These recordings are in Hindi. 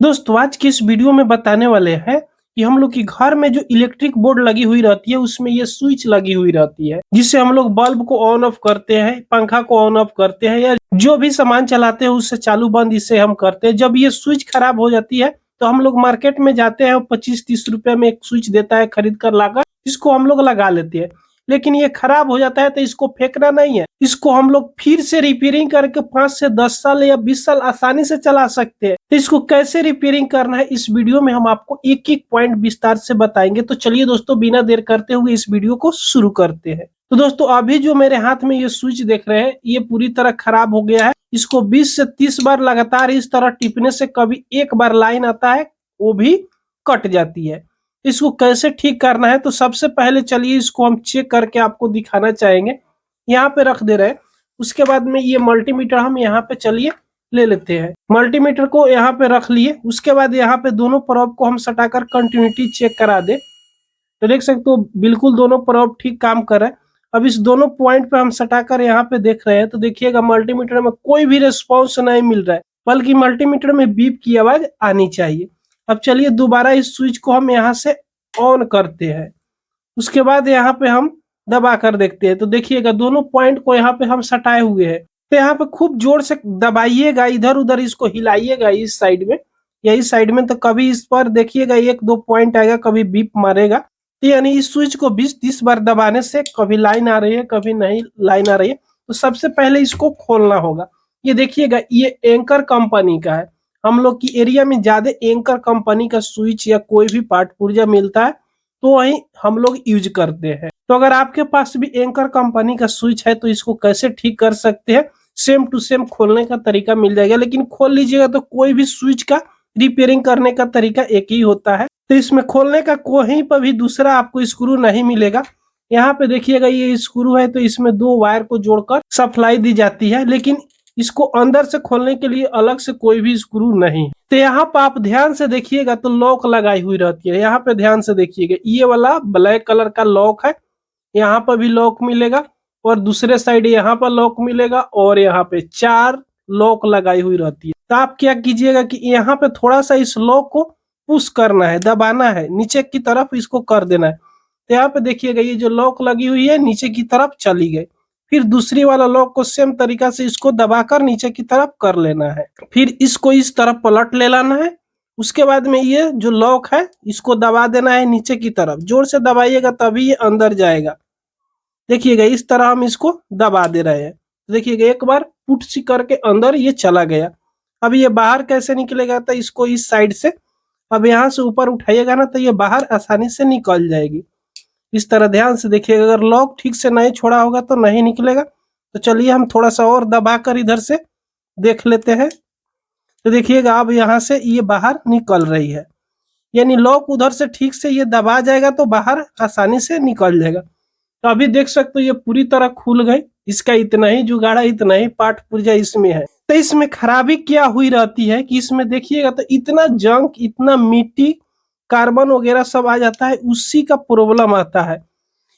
दोस्तों आज की इस वीडियो में बताने वाले हैं कि हम लोग की घर में जो इलेक्ट्रिक बोर्ड लगी हुई रहती है उसमें ये स्विच लगी हुई रहती है जिससे हम लोग बल्ब को ऑन ऑफ करते हैं, पंखा को ऑन ऑफ करते हैं या जो भी सामान चलाते हैं उससे चालू बंद इससे हम करते हैं। जब ये स्विच खराब हो जाती है तो हम लोग मार्केट में जाते हैं और 25-30 रुपए में एक स्विच देता है खरीद कर लाकर, इसको हम लोग लगा लेते हैं। लेकिन ये खराब हो जाता है तो इसको फेंकना नहीं है, इसको हम लोग फिर से रिपेयरिंग करके 5 से 10 साल या 20 साल आसानी से चला सकते हैं। तो इसको कैसे रिपेयरिंग करना है इस वीडियो में हम आपको एक एक पॉइंट विस्तार से बताएंगे। तो चलिए दोस्तों बिना देर करते हुए इस वीडियो को शुरू करते हैं। तो दोस्तों अभी जो मेरे हाथ में ये स्विच देख रहे हैं ये पूरी तरह खराब हो गया है। इसको 20 से 30 बार लगातार इस तरह टिपने से कभी एक बार लाइन आता है वो भी कट जाती है। इसको कैसे ठीक करना है तो सबसे पहले चलिए इसको हम चेक करके आपको दिखाना चाहेंगे। यहाँ पे रख दे रहे हैं। उसके बाद में ये मल्टीमीटर हम यहाँ पे चलिए ले लेते हैं। मल्टीमीटर को यहाँ पे रख लिए। उसके बाद यहाँ पे दोनों प्रोब को हम सटाकर कंटिन्यूटी चेक करा दे तो देख सकते हो बिल्कुल दोनों प्रोब ठीक काम कर रहे हैं। अब इस दोनों पॉइंट पे हम सटाकर यहाँ पे देख रहे हैं तो देखिएगा मल्टीमीटर में कोई भी रिस्पॉन्स नहीं मिल रहा है, बल्कि मल्टीमीटर में बीप की आवाज आनी चाहिए। अब चलिए दोबारा इस स्विच को हम यहाँ से ऑन करते हैं। उसके बाद यहाँ पे हम दबा कर देखते हैं तो देखिएगा दोनों पॉइंट को यहाँ पे हम सटाए हुए हैं। तो यहाँ पे खूब जोर से दबाइएगा, इधर उधर इसको हिलाइएगा इस साइड में या इस साइड में, तो कभी इस पर देखिएगा 1-2 पॉइंट आएगा, कभी बीप मारेगा। तो यानी इस स्विच को 20-30 बार दबाने से कभी लाइन आ रही है कभी नहीं लाइन आ रही है। तो सबसे पहले इसको खोलना होगा। ये देखिएगा ये एंकर कंपनी का है। हम लोग की एरिया में ज्यादा एंकर कंपनी का स्विच या कोई भी पार्ट पुर्जा मिलता है तो वही हम लोग यूज करते हैं। तो अगर आपके पास भी एंकर कंपनी का स्विच है तो इसको कैसे ठीक कर सकते हैं, सेम टू सेम खोलने का तरीका मिल जाएगा। लेकिन खोल लीजिएगा तो कोई भी स्विच का रिपेयरिंग करने का तरीका एक ही होता है। तो इसमें खोलने का कहीं पर भी दूसरा आपको स्क्रू नहीं मिलेगा। यहाँ पे देखिएगा ये स्क्रू है तो इसमें 2 वायर को जोड़कर सप्लाई दी जाती है, लेकिन इसको अंदर से खोलने के लिए अलग से कोई भी स्क्रू नहीं। तो यहाँ पर आप ध्यान से देखिएगा तो लॉक लगाई हुई रहती है। यहाँ पे ध्यान से देखिएगा ये वाला ब्लैक कलर का लॉक है, यहाँ पर भी लॉक मिलेगा और दूसरे साइड यहाँ पर लॉक मिलेगा और यहाँ पे 4 लॉक लगाई हुई रहती है। तो आप क्या कीजिएगा कि यहाँ पे थोड़ा सा इस लॉक को पुश करना है, दबाना है, नीचे की तरफ इसको कर देना है। तो यहाँ पे देखिएगा ये जो लॉक लगी हुई है नीचे की तरफ चली गई। फिर दूसरी वाला लॉक को सेम तरीका से इसको दबाकर नीचे की तरफ कर लेना है। फिर इसको इस तरफ पलट ले लाना है। उसके बाद में ये जो लॉक है इसको दबा देना है नीचे की तरफ, जोर से दबाइएगा तभी ये अंदर जाएगा। देखिएगा इस तरह हम इसको दबा दे रहे हैं। देखिएगा एक बार पुट सी करके अंदर ये चला गया। अब ये बाहर कैसे निकलेगा तो इसको इस साइड से अब यहाँ से ऊपर उठाइएगा ना तो ये बाहर आसानी से निकल जाएगी। इस तरह ध्यान से देखिएगा, अगर लॉक ठीक से नहीं छोड़ा होगा तो नहीं निकलेगा। तो चलिए हम थोड़ा सा और दबाकर इधर से देख लेते हैं। तो देखिएगा अब यहाँ से ये बाहर निकल रही है, यानी लॉक उधर से ठीक से ये दबा जाएगा तो बाहर आसानी से निकल जाएगा। तो अभी देख सकते हो ये पूरी तरह खुल गई। इसका इतना ही जुगाड़ है, इतना ही पार्ट पुर्जा इसमें है। तो इसमें खराबी क्या हुई रहती है कि इसमें देखिएगा तो इतना जंक, इतना मिट्टी, कार्बन वगैरह सब आ जाता है, उसी का प्रॉब्लम आता है।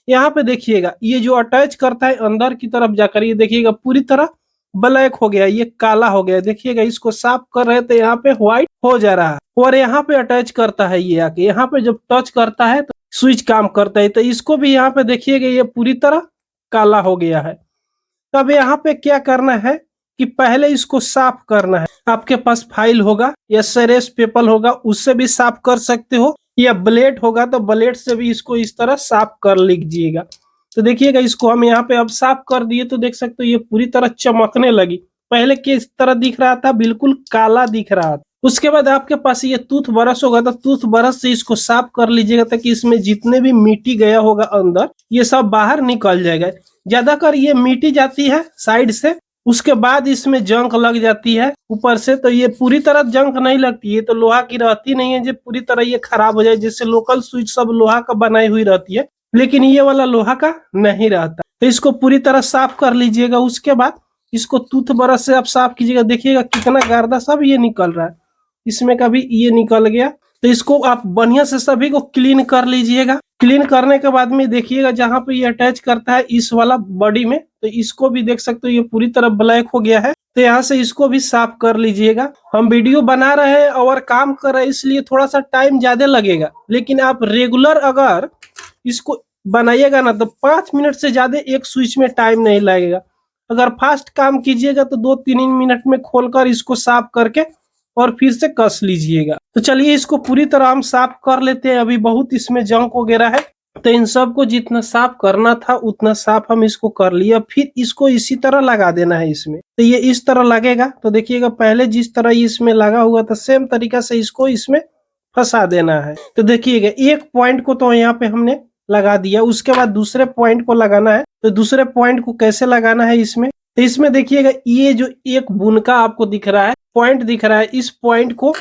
यहाँ पे देखिएगा ये जो अटैच करता है अंदर की तरफ जाकर ये देखिएगा पूरी तरह ब्लैक हो गया, ये काला हो गया। देखिएगा इसको साफ कर रहे थे यहाँ पे व्हाइट हो जा रहा है और यहाँ पे अटैच करता है ये आके, यहाँ पे जब टच करता है तो स्विच काम करता है। तो इसको भी यहाँ पे देखिएगा ये पूरी तरह काला हो गया है। तो अब यहाँ पे क्या करना है कि पहले इसको साफ करना है। आपके पास फाइल होगा या सरेस पेपर होगा उससे भी साफ कर सकते हो, या ब्लेड होगा तो ब्लेड से भी इसको इस तरह साफ कर लीजिएगा। तो देखिएगा इसको हम यहाँ पे अब साफ कर दिए तो देख सकते हो ये पूरी तरह चमकने लगी। पहले किस तरह दिख रहा था, बिल्कुल काला दिख रहा था। उसके बाद आपके पास ये टूथ ब्रश होगा तो टूथ ब्रश से इसको साफ कर लीजिएगा ताकि इसमें जितने भी मिट्टी गया होगा अंदर ये सब बाहर निकल जाएगा। ज्यादातर ये मिट्टी जाती है साइड से, उसके बाद इसमें जंक लग जाती है ऊपर से। तो ये पूरी तरह जंक नहीं लगती, ये तो लोहा की रहती नहीं है जो पूरी तरह ये खराब हो जाए। जैसे लोकल स्विच सब लोहा का बनाई हुई रहती है, लेकिन ये वाला लोहा का नहीं रहता। तो इसको पूरी तरह साफ कर लीजिएगा। उसके बाद इसको टूथ ब्रश से आप साफ कीजिएगा। देखिएगा कितना गर्दा सब ये निकल रहा है, इसमें का भी ये निकल गया। तो इसको आप बढ़िया से सभी को क्लीन कर लीजिएगा। क्लीन करने के बाद में देखिएगा जहां पे ये अटैच करता है इस वाला बॉडी में, तो इसको भी देख सकते हो ये पूरी तरह ब्लैक हो गया है। तो यहाँ से इसको भी साफ कर लीजिएगा। हम वीडियो बना रहे हैं और काम कर रहे हैं इसलिए थोड़ा सा टाइम ज्यादा लगेगा, लेकिन आप रेगुलर अगर इसको बनाइएगा ना तो 5 मिनट से ज्यादा एक स्विच में टाइम नहीं लगेगा। अगर फास्ट काम कीजिएगा तो 2-3 मिनट में खोलकर इसको साफ करके और फिर से कस लीजिएगा। तो चलिए इसको पूरी तरह हम साफ कर लेते हैं। अभी बहुत इसमें जंक वगैरह है, तो इन सबको जितना साफ करना था उतना साफ हम इसको कर लिए। फिर इसको इसी तरह लगा देना है इसमें। तो ये इस तरह लगेगा, तो देखिएगा पहले जिस तरह इसमें लगा हुआ था सेम तरीका से इसको इसमें फंसा देना है। तो देखिएगा एक पॉइंट को तो यहाँ पे हमने लगा दिया, उसके बाद दूसरे पॉइंट को लगाना है। तो दूसरे पॉइंट को कैसे लगाना है इसमें, तो इसमें देखिएगा ये जो एक बुनका आपको दिख रहा है, पॉइंट दिख रहा है, इस पॉइंट को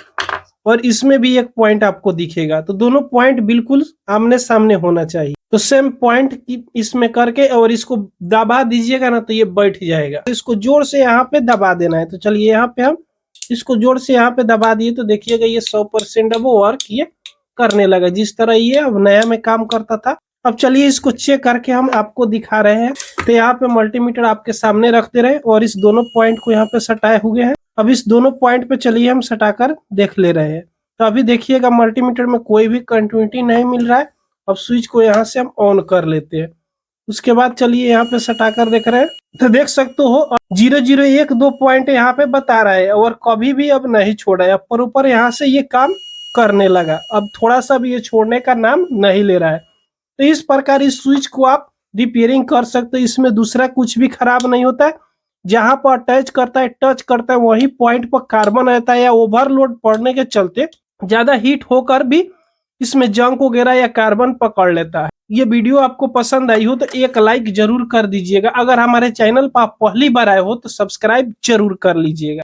और इसमें भी एक पॉइंट आपको दिखेगा, तो दोनों पॉइंट बिल्कुल आमने सामने होना चाहिए। तो सेम पॉइंट इसमें करके और इसको दबा दीजिएगा ना तो ये बैठ जाएगा। तो इसको जोर से यहाँ पे दबा देना है। तो चलिए यहाँ पे हम इसको जोर से यहाँ पे दबा दिए, तो देखिएगा ये 100% अब वर्क ये करने लगा, जिस तरह ये अब नया में काम करता था। अब चलिए इसको चेक करके हम आपको दिखा रहे हैं। तो यहाँ पे मल्टीमीटर आपके सामने रख दे रहे हैं और इस दोनों पॉइंट को यहाँ पे सटाए हुए हैं। अब इस दोनों पॉइंट पे चलिए हम सटाकर देख ले रहे हैं। तो अभी देखिएगा मल्टीमीटर में कोई भी कंटिन्यूटी नहीं मिल रहा है। अब स्विच को यहाँ से हम ऑन कर लेते हैं। उसके बाद चलिए यहाँ पे सटाकर देख रहे हैं, तो देख सकते हो 001 पॉइंट यहाँ पे बता रहा है और कभी भी अब नहीं छोड़ा है। पर ऊपर यहाँ से ये काम करने लगा, अब थोड़ा सा भी ये छोड़ने का नाम नहीं ले रहा है। तो इस प्रकार इस स्विच को आप रिपेयरिंग कर सकते हो। इसमें दूसरा कुछ भी खराब नहीं होता है। जहां पर अटैच करता है टच करता है वही पॉइंट पर कार्बन रहता है, या ओवरलोड पड़ने के चलते ज्यादा हीट होकर भी इसमें जंक वगैरह या कार्बन पकड़ लेता है। ये वीडियो आपको पसंद आई हो तो एक लाइक जरूर कर दीजिएगा। अगर हमारे चैनल पर आप पहली बार आए हो तो सब्सक्राइब जरूर कर लीजिएगा।